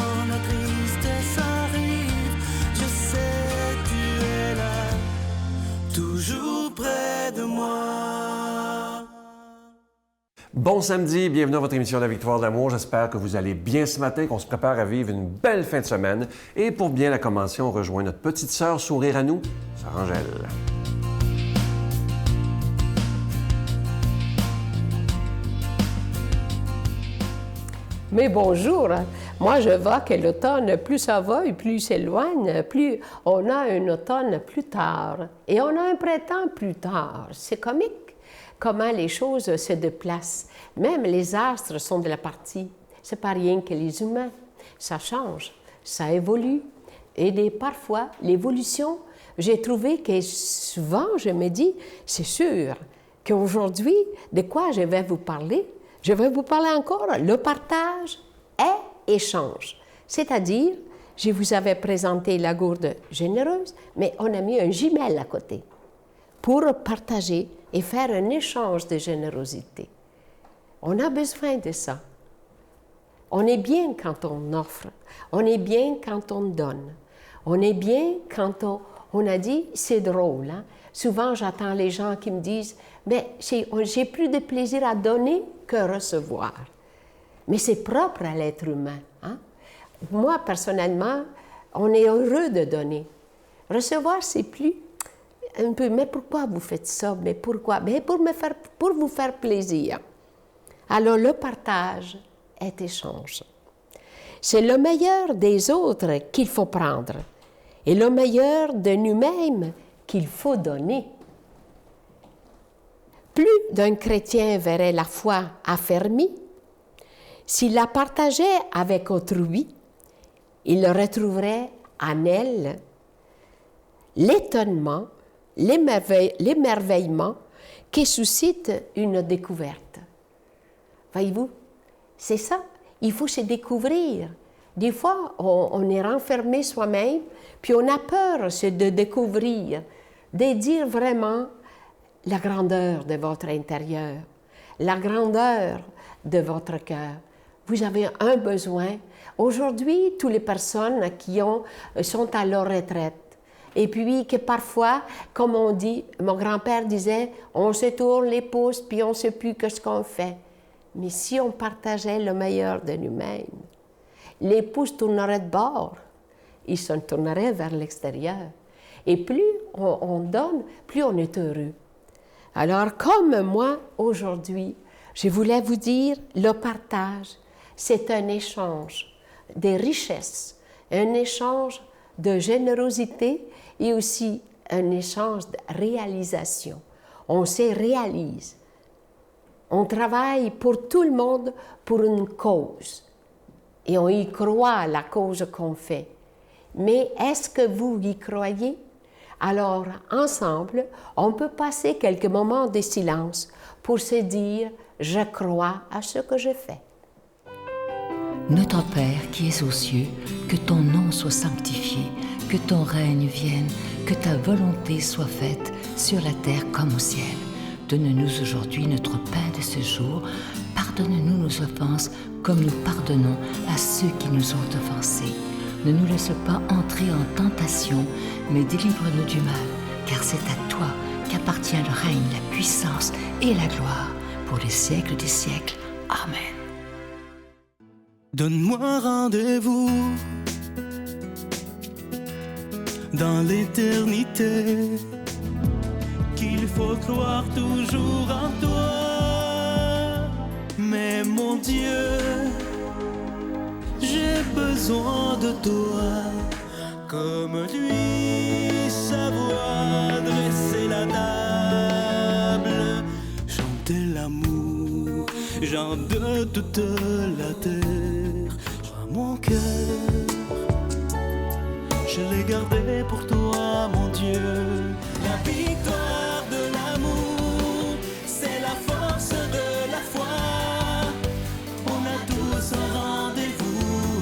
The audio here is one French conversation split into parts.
quand la tristesse arrive, je sais tu es là, toujours près de moi. Bon samedi, bienvenue à votre émission La Victoire de l'amour. J'espère que vous allez bien ce matin, qu'on se prépare à vivre une belle fin de semaine. Et pour bien la commencer, on rejoint notre petite sœur sourire à nous, Sœur Angèle. Mais bonjour, moi je vois que l'automne, plus ça va et plus il s'éloigne, plus on a un automne plus tard et on a un printemps plus tard. C'est comique comment les choses se déplacent. Même les astres sont de la partie. C'est pas rien que les humains. Ça change, ça évolue. Et parfois, l'évolution, j'ai trouvé que souvent je me dis, c'est sûr qu'aujourd'hui, de quoi je vais vous parler? Je vais vous parler encore, le partage et échange. C'est-à-dire, je vous avais présenté la gourde généreuse, mais on a mis un jumelle à côté pour partager et faire un échange de générosité. On a besoin de ça. On est bien quand on offre, on est bien quand on donne, on est bien quand on a dit, c'est drôle, hein? Souvent, j'attends les gens qui me disent, mais j'ai plus de plaisir à donner que recevoir. Mais c'est propre à l'être humain. Hein? Moi, personnellement, on est heureux de donner. Recevoir, c'est plus un peu, mais pourquoi vous faites ça? Mais pourquoi? Mais pour vous faire plaisir. Alors, le partage est échange. C'est le meilleur des autres qu'il faut prendre et le meilleur de nous-mêmes qu'il faut donner. Plus d'un chrétien verrait la foi affermie, s'il la partageait avec autrui, il retrouverait en elle l'étonnement, l'émerveillement qui suscite une découverte. Voyez-vous, c'est ça, il faut se découvrir. Des fois, on est renfermé soi-même, puis on a peur de découvrir, de dire vraiment la grandeur de votre intérieur, la grandeur de votre cœur. Vous avez un besoin. Aujourd'hui, toutes les personnes qui sont à leur retraite, et puis que parfois, comme on dit, mon grand-père disait, on se tourne les pouces, puis on ne sait plus ce qu'on fait. Mais si on partageait le meilleur de nous-mêmes, les pouces tourneraient de bord, ils se tourneraient vers l'extérieur. Et plus on donne, plus on est heureux. Alors, comme moi, aujourd'hui, je voulais vous dire, le partage, c'est un échange de richesses, un échange de générosité et aussi un échange de réalisation. On se réalise. On travaille pour tout le monde pour une cause. Et on y croit à la cause qu'on fait. Mais est-ce que vous y croyez? Alors, ensemble, on peut passer quelques moments de silence pour se dire « Je crois à ce que je fais ». Notre Père qui es aux cieux, que ton nom soit sanctifié, que ton règne vienne, que ta volonté soit faite sur la terre comme au ciel. Donne-nous aujourd'hui notre pain de ce jour. Pardonne-nous nos offenses comme nous pardonnons à ceux qui nous ont offensés. Ne nous laisse pas entrer en tentation, mais délivre-nous du mal, car c'est à toi qu'appartient le règne, la puissance et la gloire pour les siècles des siècles. Amen. Donne-moi rendez-vous dans l'éternité, qu'il faut croire toujours en toi. Mais mon Dieu, j'ai besoin de toi, comme lui savoir dresser la table, chanter l'amour, gens de toute la terre. Joins mon cœur, je l'ai gardé pour toi, mon Dieu. La victoire de l'amour, c'est la force de la foi. On a tous un rendez-vous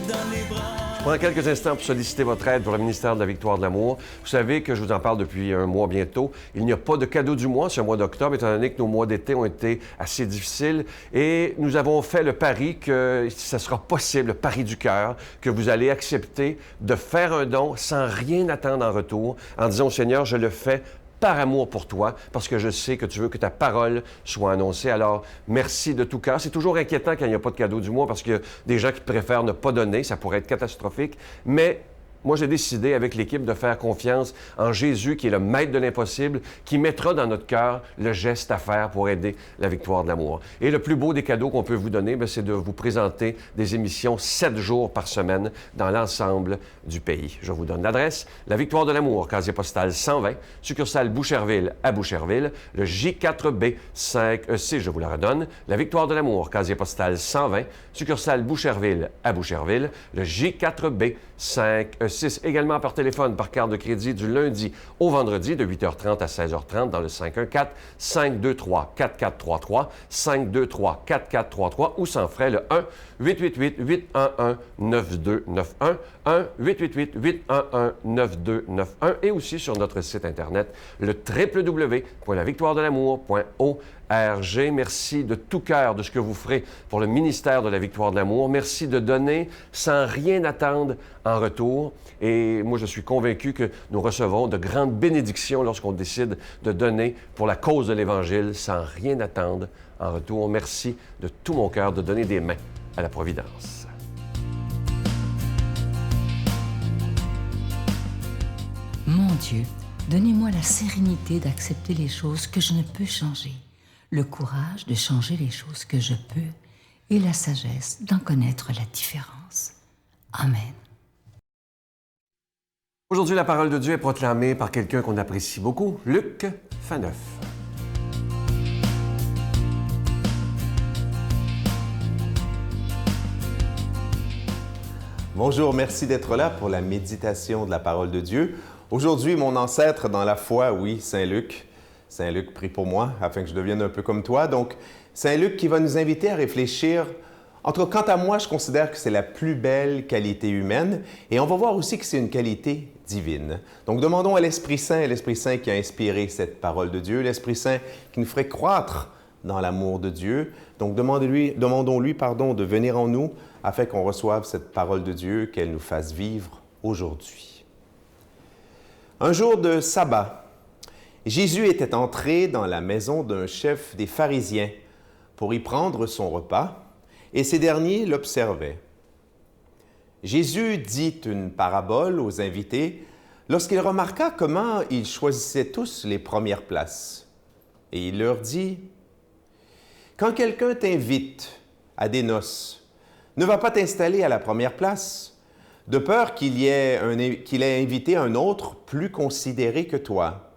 dans les bras Pendant quelques instants pour solliciter votre aide pour le ministère de la Victoire de l'Amour. Vous savez que je vous en parle depuis un mois bientôt. Il n'y a pas de cadeau du mois ce mois d'octobre, étant donné que nos mois d'été ont été assez difficiles. Et nous avons fait le pari que ce sera possible, le pari du cœur, que vous allez accepter de faire un don sans rien attendre en retour, en disant au Seigneur, je le fais par amour pour toi, parce que je sais que tu veux que ta parole soit annoncée. Alors, merci de tout cœur. C'est toujours inquiétant quand il n'y a pas de cadeau du mois, parce qu'il y a des gens qui préfèrent ne pas donner, ça pourrait être catastrophique, mais moi, j'ai décidé avec l'équipe de faire confiance en Jésus, qui est le maître de l'impossible, qui mettra dans notre cœur le geste à faire pour aider la victoire de l'amour. Et le plus beau des cadeaux qu'on peut vous donner, c'est de vous présenter des émissions 7 jours par semaine dans l'ensemble du pays. Je vous donne l'adresse, la Victoire de l'amour, casier postal 120, succursale Boucherville à Boucherville, le J4B 5EC, je vous la redonne, la Victoire de l'amour, casier postal 120, succursale Boucherville à Boucherville, le J4B 5E6, également par téléphone, par carte de crédit du lundi au vendredi de 8h30 à 16h30 dans le 514-523-4433, 523-4433 ou sans frais le 1-888-811-9291, 1-888-811-9291 et aussi sur notre site Internet, le www.lavictoiredelamour.org. Merci de tout cœur de ce que vous ferez pour le ministère de la Victoire de l'Amour. Merci de donner sans rien attendre en retour. Et moi, je suis convaincu que nous recevons de grandes bénédictions lorsqu'on décide de donner pour la cause de l'Évangile sans rien attendre en retour. Merci de tout mon cœur de donner des mains à la Providence. Mon Dieu, donnez-moi la sérénité d'accepter les choses que je ne peux changer, le courage de changer les choses que je peux et la sagesse d'en connaître la différence. Amen. Aujourd'hui, la parole de Dieu est proclamée par quelqu'un qu'on apprécie beaucoup, Luc Faneuf. Bonjour, merci d'être là pour la méditation de la parole de Dieu. Aujourd'hui, mon ancêtre dans la foi, oui, Saint Luc. Saint Luc, prie pour moi, afin que je devienne un peu comme toi. Donc, Saint Luc qui va nous inviter à réfléchir. En tout cas, quant à moi, je considère que c'est la plus belle qualité humaine. Et on va voir aussi que c'est une qualité divine. Donc, demandons à l'Esprit Saint qui a inspiré cette parole de Dieu, l'Esprit Saint qui nous ferait croître dans l'amour de Dieu. Donc, demandons-lui de venir en nous afin qu'on reçoive cette parole de Dieu, qu'elle nous fasse vivre aujourd'hui. Un jour de sabbat, Jésus était entré dans la maison d'un chef des pharisiens pour y prendre son repas, et ces derniers l'observaient. Jésus dit une parabole aux invités lorsqu'il remarqua comment ils choisissaient tous les premières places. Et il leur dit, « Quand quelqu'un t'invite à des noces, ne va pas t'installer à la première place, de peur qu'il ait invité un autre plus considéré que toi.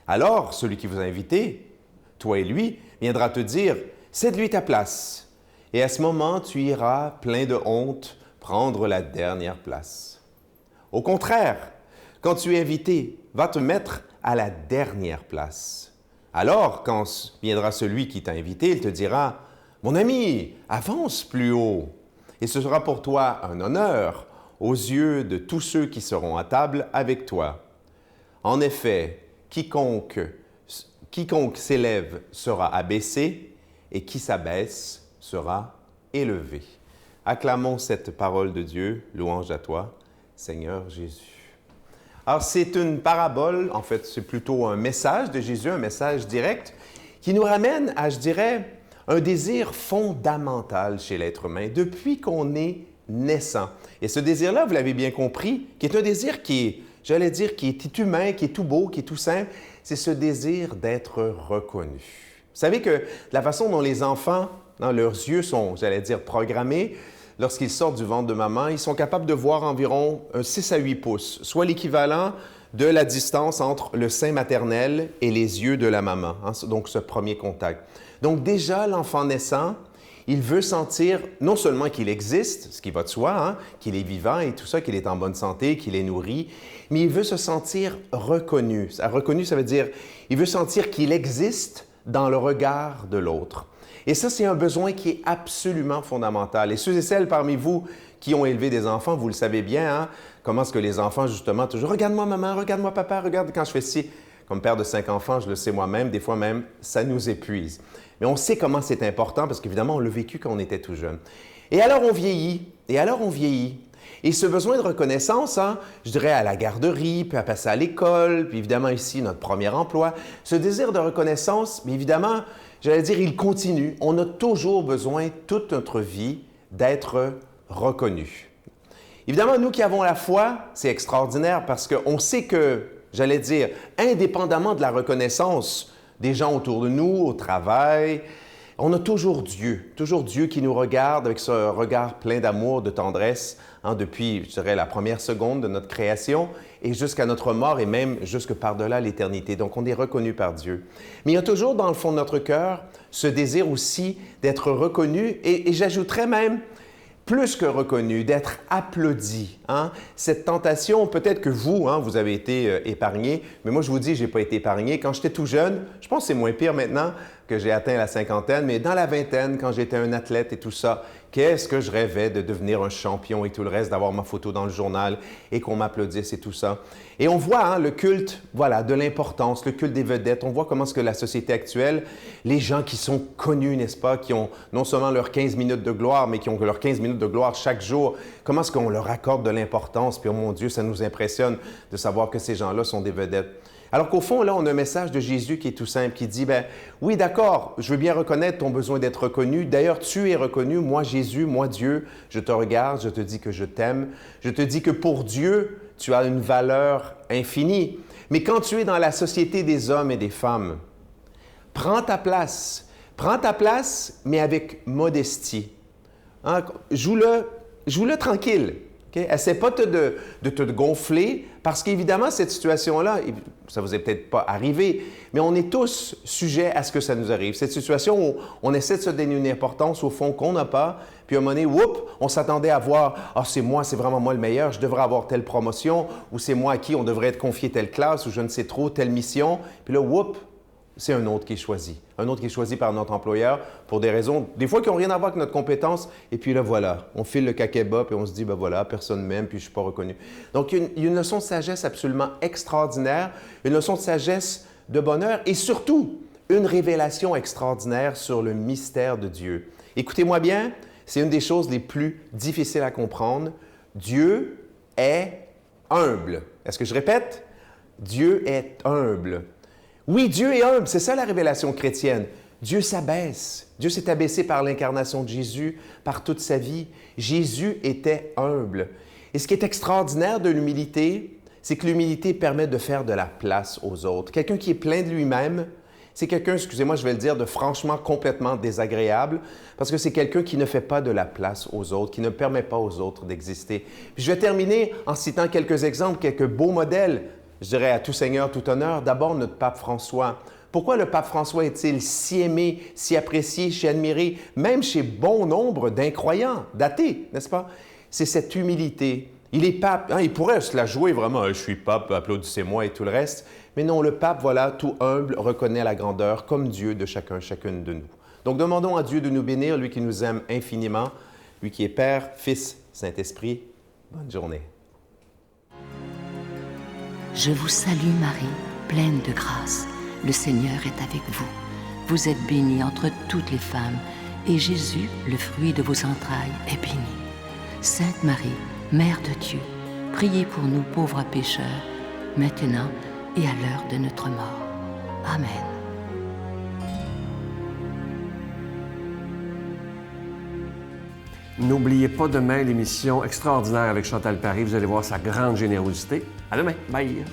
Alors, celui qui vous a invité, toi et lui, viendra te dire, « Cède-lui ta place. » Et à ce moment, tu iras, plein de honte, prendre la dernière place. Au contraire, quand tu es invité, va te mettre à la dernière place. Alors, quand viendra celui qui t'a invité, il te dira, « Mon ami, avance plus haut. » Et ce sera pour toi un honneur aux yeux de tous ceux qui seront à table avec toi. En effet, quiconque s'élève sera abaissé, et qui s'abaisse sera élevé. Acclamons cette parole de Dieu, louange à toi, Seigneur Jésus. Alors, c'est une parabole, en fait, c'est plutôt un message de Jésus, un message direct, qui nous ramène à, je dirais, un désir fondamental chez l'être humain, depuis qu'on est naissant. Et ce désir-là, vous l'avez bien compris, qui est un désir qui est, j'allais dire, qui est humain, qui est tout beau, qui est tout simple, c'est ce désir d'être reconnu. Vous savez que la façon dont les enfants, leurs yeux sont, j'allais dire, programmés, lorsqu'ils sortent du ventre de maman, ils sont capables de voir environ 6 à 8 pouces, soit l'équivalent de la distance entre le sein maternel et les yeux de la maman, hein, donc ce premier contact. Donc déjà, l'enfant naissant, il veut sentir non seulement qu'il existe, ce qui va de soi, hein, qu'il est vivant et tout ça, qu'il est en bonne santé, qu'il est nourri, mais il veut se sentir reconnu. Reconnu, ça veut dire, il veut sentir qu'il existe dans le regard de l'autre. Et ça, c'est un besoin qui est absolument fondamental. Et ceux et celles parmi vous qui ont élevé des enfants, vous le savez bien, hein? Comment est-ce que les enfants, justement, toujours « Regarde-moi maman, regarde-moi papa, regarde quand je fais ci ». Comme père de 5 enfants, je le sais moi-même, des fois même, ça nous épuise. Mais on sait comment c'est important parce qu'évidemment, on l'a vécu quand on était tout jeune. Et alors, on vieillit. Et ce besoin de reconnaissance, hein, je dirais à la garderie, puis à passer à l'école, puis évidemment ici, notre premier emploi, ce désir de reconnaissance, mais évidemment, j'allais dire, il continue. On a toujours besoin, toute notre vie, d'être reconnu. Évidemment, nous qui avons la foi, c'est extraordinaire parce qu'on sait que, j'allais dire, indépendamment de la reconnaissance des gens autour de nous, au travail, on a toujours Dieu qui nous regarde avec ce regard plein d'amour, de tendresse, hein, depuis, je dirais, la première seconde de notre création et jusqu'à notre mort et même jusque par-delà l'éternité. Donc, on est reconnu par Dieu. Mais il y a toujours dans le fond de notre cœur ce désir aussi d'être reconnu et j'ajouterais même plus que reconnu, d'être applaudi. Hein? Cette tentation, peut-être que vous, hein, vous avez été épargné, mais moi je vous dis, je n'ai pas été épargné. Quand j'étais tout jeune, je pense que c'est moins pire maintenant que j'ai atteint la cinquantaine, mais dans la vingtaine, quand j'étais un athlète et tout ça, qu'est-ce que je rêvais de devenir un champion et tout le reste, d'avoir ma photo dans le journal et qu'on m'applaudisse et tout ça. Et on voit hein, le culte, voilà, de l'importance, le culte des vedettes. On voit comment est-ce que la société actuelle, les gens qui sont connus, n'est-ce pas, qui ont non seulement leurs 15 minutes de gloire, mais qui ont leurs 15 minutes de gloire chaque jour, comment est-ce qu'on leur accorde de l'importance? Puis, oh mon Dieu, ça nous impressionne de savoir que ces gens-là sont des vedettes. Alors qu'au fond, là, on a un message de Jésus qui est tout simple, qui dit, bien, oui, d'accord, je veux bien reconnaître ton besoin d'être reconnu. D'ailleurs, tu es reconnu. Moi, Jésus, moi, Dieu, je te regarde, je te dis que je t'aime. Je te dis que pour Dieu, tu as une valeur infinie. Mais quand tu es dans la société des hommes et des femmes, prends ta place, mais avec modestie. Hein? Joue-le tranquille. Okay? Essaie pas de te gonfler parce qu'évidemment, cette situation-là, ça ne vous est peut-être pas arrivé, mais on est tous sujets à ce que ça nous arrive. Cette situation où on essaie de se donner une importance au fond qu'on n'a pas, puis à un moment donné, whoop, on s'attendait à voir « Ah, c'est moi, c'est vraiment moi le meilleur, je devrais avoir telle promotion » ou « C'est moi à qui on devrait être confié telle classe » ou je ne sais trop, telle mission. Puis là, whoop, c'est un autre qui est choisi. Un autre qui est choisi par notre employeur pour des raisons, des fois, qui n'ont rien à voir avec notre compétence. Et puis là, voilà, on file le kakeba, puis on se dit, ben voilà, personne ne m'aime, puis je ne suis pas reconnu. Donc, il y a une leçon de sagesse absolument extraordinaire, une leçon de sagesse de bonheur et surtout, une révélation extraordinaire sur le mystère de Dieu. Écoutez-moi bien, c'est une des choses les plus difficiles à comprendre. Dieu est humble. Est-ce que je répète? Dieu est humble. Oui, Dieu est humble, c'est ça la révélation chrétienne. Dieu s'abaisse. Dieu s'est abaissé par l'incarnation de Jésus, par toute sa vie. Jésus était humble. Et ce qui est extraordinaire de l'humilité, c'est que l'humilité permet de faire de la place aux autres. Quelqu'un qui est plein de lui-même, c'est quelqu'un, excusez-moi, je vais le dire, de franchement complètement désagréable, parce que c'est quelqu'un qui ne fait pas de la place aux autres, qui ne permet pas aux autres d'exister. Puis je vais terminer en citant quelques exemples, quelques beaux modèles. Je dirais à tout seigneur, tout honneur, d'abord notre pape François. Pourquoi le pape François est-il si aimé, si apprécié, si admiré, même chez bon nombre d'incroyants, d'athées, n'est-ce pas? C'est cette humilité. Il est pape, hein, il pourrait se la jouer vraiment, je suis pape, applaudissez-moi et tout le reste. Mais non, le pape, voilà, tout humble, reconnaît la grandeur comme Dieu de chacun, chacune de nous. Donc demandons à Dieu de nous bénir, lui qui nous aime infiniment, lui qui est Père, Fils, Saint-Esprit. Bonne journée. Je vous salue Marie, pleine de grâce. Le Seigneur est avec vous. Vous êtes bénie entre toutes les femmes, et Jésus, le fruit de vos entrailles, est béni. Sainte Marie, Mère de Dieu, priez pour nous pauvres pécheurs, maintenant et à l'heure de notre mort. Amen. N'oubliez pas demain l'émission extraordinaire avec Chantal Paré. Vous allez voir sa grande générosité. À demain. Bye.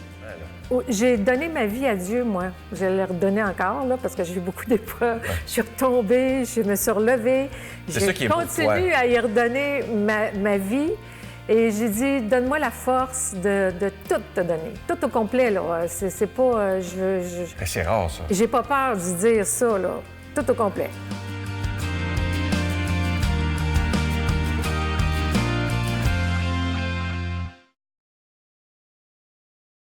J'ai donné ma vie à Dieu, moi. Je l'ai redonné encore, là, parce que j'ai eu beaucoup d'épreuves. Ouais. Je suis retombée, je me suis relevée. Je continue à y redonner ma vie. Et j'ai dit, donne-moi la force de tout te donner. Tout au complet, là. C'est pas... C'est rare, ça. J'ai pas peur de dire ça, là. Tout au complet.